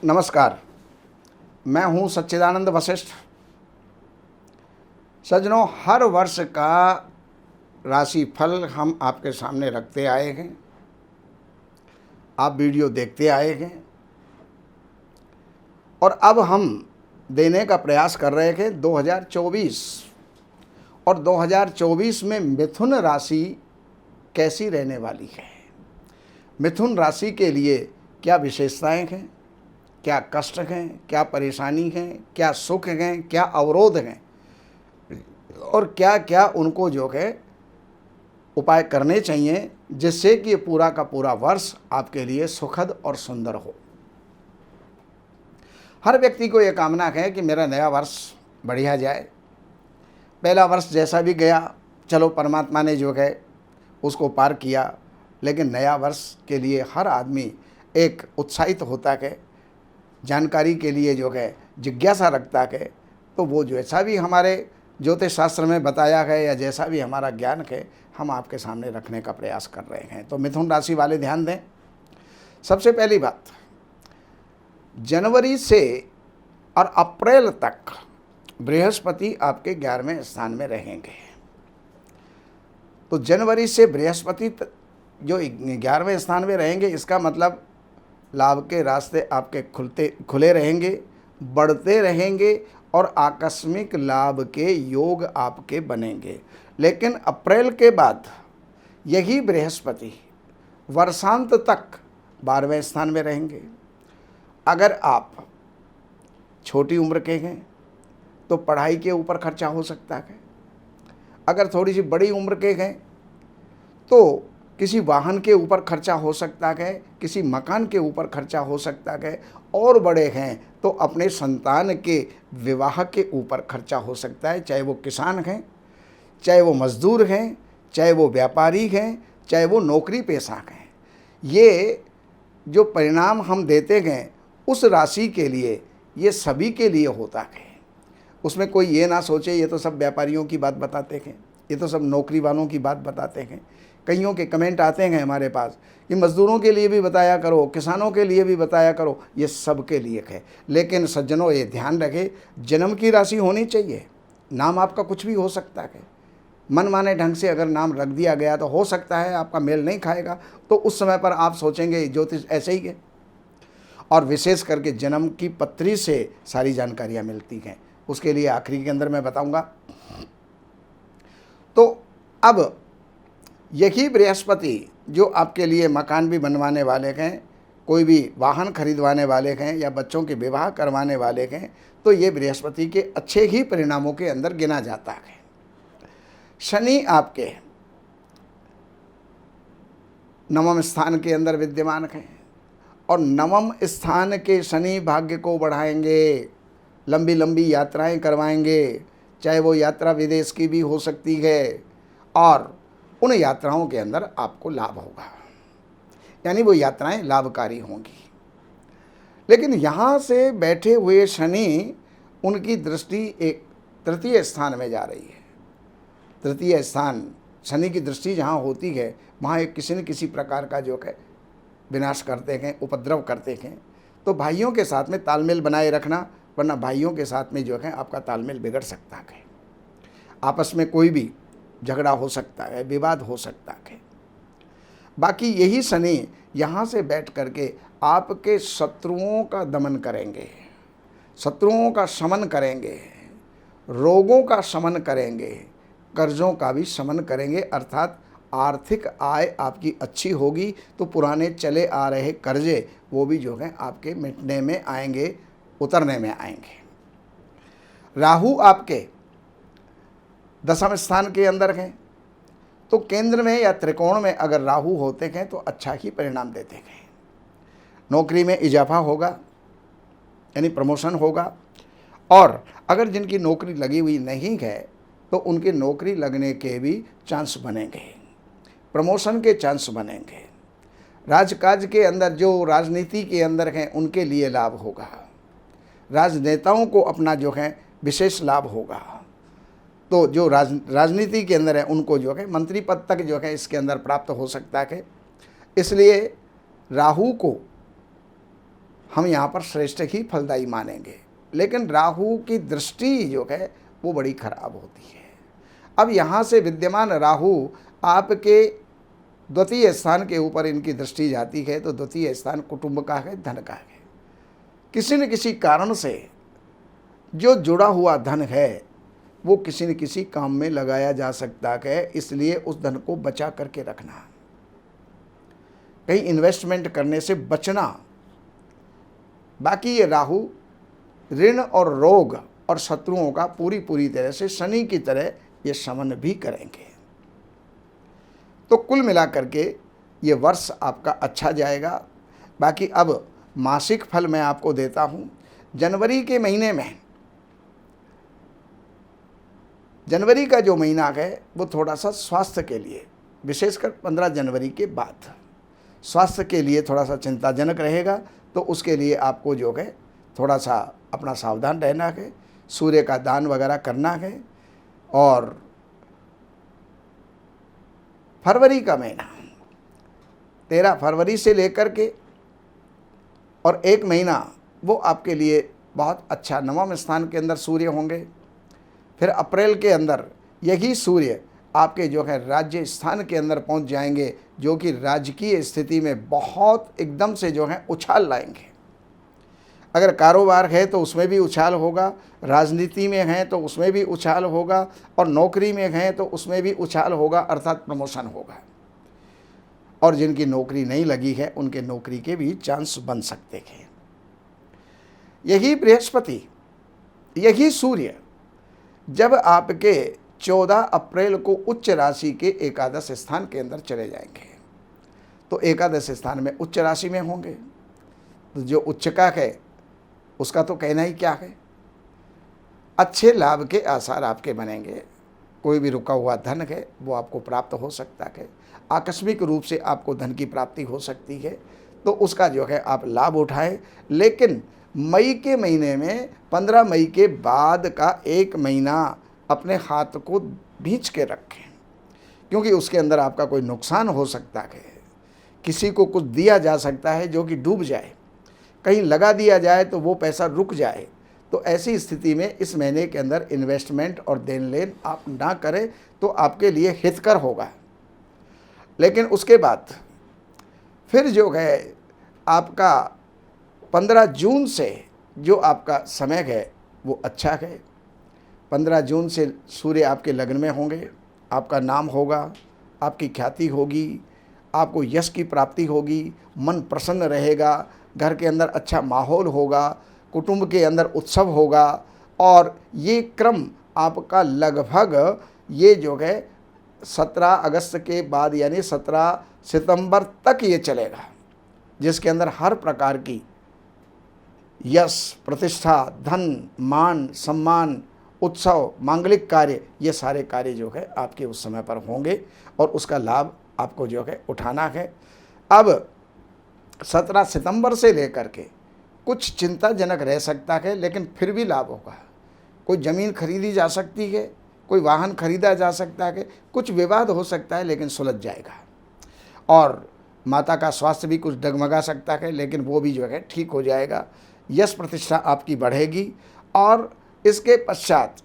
नमस्कार, मैं हूं सच्चिदानंद वशिष्ठ। सज्जनों, हर वर्ष का राशिफल हम आपके सामने रखते आए हैं। आप वीडियो देखते आए हैं और अब हम देने का प्रयास कर रहे थे 2024 और 2024 में मिथुन राशि कैसी रहने वाली है। मिथुन राशि के लिए क्या विशेषताएं हैं, क्या कष्ट हैं, क्या परेशानी हैं, क्या सुख हैं, क्या अवरोध हैं और क्या क्या उनको जो है उपाय करने चाहिए जिससे कि पूरा का पूरा वर्ष आपके लिए सुखद और सुंदर हो। हर व्यक्ति को यह कामना है कि मेरा नया वर्ष बढ़िया जाए। पहला वर्ष जैसा भी गया, चलो परमात्मा ने जो है उसको पार किया, लेकिन नया वर्ष के लिए हर आदमी एक उत्साहित होता है, जानकारी के लिए जो है जिज्ञासा रखता है। तो वो जैसा भी हमारे ज्योतिष शास्त्र में बताया है या जैसा भी हमारा ज्ञान है, हम आपके सामने रखने का प्रयास कर रहे हैं। तो मिथुन राशि वाले ध्यान दें। सबसे पहली बात, जनवरी से और अप्रैल तक बृहस्पति आपके 11वें स्थान में रहेंगे। तो जनवरी से बृहस्पति जो 11वें स्थान में रहेंगे, इसका मतलब लाभ के रास्ते आपके खुले रहेंगे, बढ़ते रहेंगे और आकस्मिक लाभ के योग आपके बनेंगे। लेकिन अप्रैल के बाद यही बृहस्पति वर्षांत तक 12वें स्थान में रहेंगे। अगर आप छोटी उम्र के हैं तो पढ़ाई के ऊपर खर्चा हो सकता है। अगर थोड़ी सी बड़ी उम्र के हैं तो किसी वाहन के ऊपर खर्चा हो सकता है, किसी मकान के ऊपर खर्चा हो सकता है, और बड़े हैं तो अपने संतान के विवाह के ऊपर खर्चा हो सकता है। चाहे वो किसान हैं, चाहे वो मजदूर हैं, चाहे वो व्यापारी हैं, चाहे वो नौकरी पेशा हैं। ये जो परिणाम हम देते हैं उस राशि के लिए, ये सभी के लिए होता है। उसमें कोई ये ना सोचे ये तो सब व्यापारियों की बात बताते हैं, ये तो सब नौकरी वालों की बात बताते हैं। कईयों के कमेंट आते हैं हमारे पास कि मज़दूरों के लिए भी बताया करो, किसानों के लिए भी बताया करो। ये सब के लिए है। लेकिन सज्जनों, ये ध्यान रखें, जन्म की राशि होनी चाहिए। नाम आपका कुछ भी हो सकता है। मनमाने ढंग से अगर नाम रख दिया गया तो हो सकता है आपका मेल नहीं खाएगा, तो उस समय पर आप सोचेंगे ज्योतिष ऐसे ही है। और विशेष करके जन्म की पत्री से सारी जानकारियाँ मिलती हैं। उसके लिए आखिरी के अंदर मैं बताऊँगा। तो अब यही बृहस्पति जो आपके लिए मकान भी बनवाने वाले हैं, कोई भी वाहन खरीदवाने वाले हैं या बच्चों के विवाह करवाने वाले हैं, तो ये बृहस्पति के अच्छे ही परिणामों के अंदर गिना जाता है। शनि आपके 9वें स्थान के अंदर विद्यमान है और 9वें स्थान के शनि भाग्य को बढ़ाएंगे, लंबी लंबी यात्राएं करवाएंगे। चाहे वो यात्रा विदेश की भी हो सकती है और उन यात्राओं के अंदर आपको लाभ होगा, यानी वो यात्राएं लाभकारी होंगी। लेकिन यहाँ से बैठे हुए शनि, उनकी दृष्टि एक तृतीय स्थान में जा रही है। तृतीय स्थान, शनि की दृष्टि जहाँ होती है वहाँ एक किसी न किसी प्रकार का जो है विनाश करते हैं, उपद्रव करते हैं। तो भाइयों के साथ में तालमेल बनाए रखना, वरना भाइयों के साथ में जो है आपका तालमेल बिगड़ सकता है। आपस में कोई भी झगड़ा हो सकता है, विवाद हो सकता है। बाकी यही शनि यहाँ से बैठ करके आपके शत्रुओं का दमन करेंगे, शत्रुओं का शमन करेंगे, रोगों का शमन करेंगे, कर्जों का भी शमन करेंगे। अर्थात आर्थिक आय आपकी अच्छी होगी तो पुराने चले आ रहे कर्जे वो भी जो है आपके मिटने में आएंगे, उतरने में आएंगे। राहु आपके 10वें स्थान के अंदर हैं, तो केंद्र में या त्रिकोण में अगर राहु होते हैं तो अच्छा ही परिणाम देते हैं। नौकरी में इजाफा होगा, यानी प्रमोशन होगा। और अगर जिनकी नौकरी लगी हुई नहीं है तो उनकी नौकरी लगने के भी चांस बनेंगे, प्रमोशन के चांस बनेंगे। राजकाज के अंदर जो राजनीति के अंदर हैं उनके लिए लाभ होगा। राजनेताओं को अपना जो है विशेष लाभ होगा। तो जो राजनीति के अंदर है उनको जो है मंत्री पद तक जो है इसके अंदर प्राप्त हो सकता है। इसलिए राहु को हम यहाँ पर श्रेष्ठ ही फलदायी मानेंगे। लेकिन राहु की दृष्टि जो है वो बड़ी खराब होती है। अब यहाँ से विद्यमान राहु आपके द्वितीय स्थान के ऊपर इनकी दृष्टि जाती है, तो द्वितीय स्थान कुटुंब का है, धन का है। किसी न किसी कारण से जो जुड़ा हुआ धन है वो किसी न किसी काम में लगाया जा सकता है, इसलिए उस धन को बचा करके रखना, कहीं इन्वेस्टमेंट करने से बचना। बाकी ये राहु ऋण और रोग और शत्रुओं का पूरी तरह से शनि की तरह ये शमन भी करेंगे। तो कुल मिलाकर के ये वर्ष आपका अच्छा जाएगा। बाकी अब मासिक फल मैं आपको देता हूँ। जनवरी के महीने में, जनवरी का जो महीना है वो थोड़ा सा स्वास्थ्य के लिए, विशेषकर 15 जनवरी के बाद स्वास्थ्य के लिए थोड़ा सा चिंताजनक रहेगा। तो उसके लिए आपको जो है थोड़ा सा अपना सावधान रहना है, सूर्य का दान वगैरह करना है। और फरवरी का महीना 13 फरवरी से लेकर के और एक महीना वो आपके लिए बहुत अच्छा, नवम स्थान के अंदर सूर्य होंगे। फिर अप्रैल के अंदर यही सूर्य आपके जो है राज्य स्थान के अंदर पहुंच जाएंगे, जो कि राजकीय स्थिति में बहुत एकदम से जो है उछाल लाएंगे। अगर कारोबार है तो उसमें भी उछाल होगा, राजनीति में है तो उसमें भी उछाल होगा, और नौकरी में है तो उसमें भी उछाल होगा, अर्थात प्रमोशन होगा। और जिनकी नौकरी नहीं लगी है उनके नौकरी के भी चांस बन सकते हैं। यही बृहस्पति, यही सूर्य जब आपके 14 अप्रैल को उच्च राशि के एकादश स्थान के अंदर चले जाएंगे, तो एकादश स्थान में उच्च राशि में होंगे, तो जो उच्च का है उसका तो कहना ही क्या है। अच्छे लाभ के आसार आपके बनेंगे। कोई भी रुका हुआ धन है वो आपको प्राप्त हो सकता है। आकस्मिक रूप से आपको धन की प्राप्ति हो सकती है, तो उसका जो है आप लाभ उठाएं। लेकिन मई के महीने में 15 मई के बाद का एक महीना अपने हाथ को भींच के रखें, क्योंकि उसके अंदर आपका कोई नुकसान हो सकता है। किसी को कुछ दिया जा सकता है जो कि डूब जाए, कहीं लगा दिया जाए तो वो पैसा रुक जाए। तो ऐसी स्थिति में इस महीने के अंदर इन्वेस्टमेंट और देन लेन आप ना करें तो आपके लिए हितकर होगा। लेकिन उसके बाद फिर जो है आपका 15 जून से जो आपका समय है वो अच्छा है। 15 जून से सूर्य आपके लग्न में होंगे, आपका नाम होगा, आपकी ख्याति होगी, आपको यश की प्राप्ति होगी, मन प्रसन्न रहेगा, घर के अंदर अच्छा माहौल होगा, कुटुंब के अंदर उत्सव होगा। और ये क्रम आपका लगभग ये जो है 17 अगस्त के बाद यानी 17 सितंबर तक ये चलेगा, जिसके अंदर हर प्रकार की यश, प्रतिष्ठा, धन, मान, सम्मान, उत्सव, मांगलिक कार्य, ये सारे कार्य जो है आपके उस समय पर होंगे और उसका लाभ आपको जो है उठाना है। अब 17 सितंबर से लेकर के कुछ चिंताजनक रह सकता है, लेकिन फिर भी लाभ होगा। कोई ज़मीन खरीदी जा सकती है, कोई वाहन खरीदा जा सकता है, कुछ विवाद हो सकता है लेकिन सुलझ जाएगा। और माता का स्वास्थ्य भी कुछ डगमगा सकता है, लेकिन वो भी जो है ठीक हो जाएगा। यश प्रतिष्ठा आपकी बढ़ेगी। और इसके पश्चात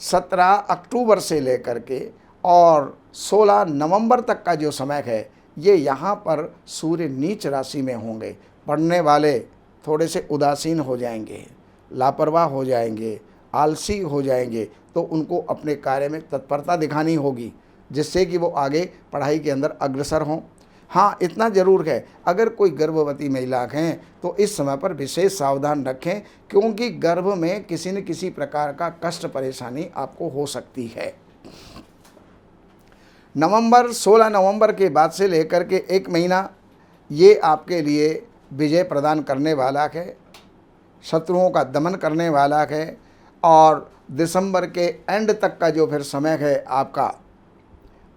17 अक्टूबर से लेकर के और 16 नवंबर तक का जो समय है ये यहाँ पर सूर्य नीच राशि में होंगे। पढ़ने वाले थोड़े से उदासीन हो जाएंगे, लापरवाह हो जाएंगे, आलसी हो जाएंगे, तो उनको अपने कार्य में तत्परता दिखानी होगी, जिससे कि वो आगे पढ़ाई के अंदर अग्रसर हों। हाँ, इतना ज़रूर है, अगर कोई गर्भवती महिला हैं तो इस समय पर विशेष सावधान रखें, क्योंकि गर्भ में किसी न किसी प्रकार का कष्ट परेशानी आपको हो सकती है। 16 नवंबर के बाद से लेकर के एक महीना ये आपके लिए विजय प्रदान करने वाला है, शत्रुओं का दमन करने वाला है। और दिसंबर के एंड तक का जो फिर समय है आपका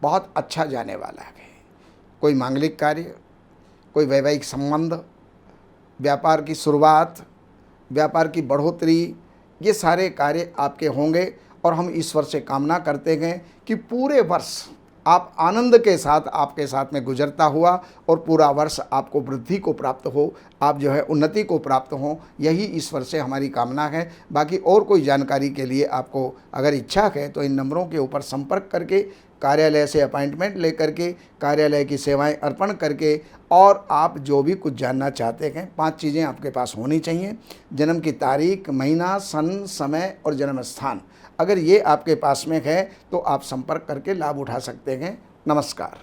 बहुत अच्छा जाने वाला है। कोई मांगलिक कार्य, कोई वैवाहिक संबंध, व्यापार की शुरुआत, व्यापार की बढ़ोतरी, ये सारे कार्य आपके होंगे। और हम ईश्वर से कामना करते हैं कि पूरे वर्ष आप आनंद के साथ आपके साथ में गुजरता हुआ और पूरा वर्ष आपको वृद्धि को प्राप्त हो, आप जो है उन्नति को प्राप्त हो, यही ईश्वर से हमारी कामना है। बाकी और कोई जानकारी के लिए आपको अगर इच्छा है तो इन नंबरों के ऊपर संपर्क करके, कार्यालय से अपॉइंटमेंट लेकर के, कार्यालय की सेवाएं अर्पण करके, और आप जो भी कुछ जानना चाहते हैं 5 चीज़ें आपके पास होनी चाहिए। जन्म की तारीख, महीना, सन, समय और जन्म स्थान। अगर ये आपके पास में है तो आप संपर्क करके लाभ उठा सकते हैं। नमस्कार।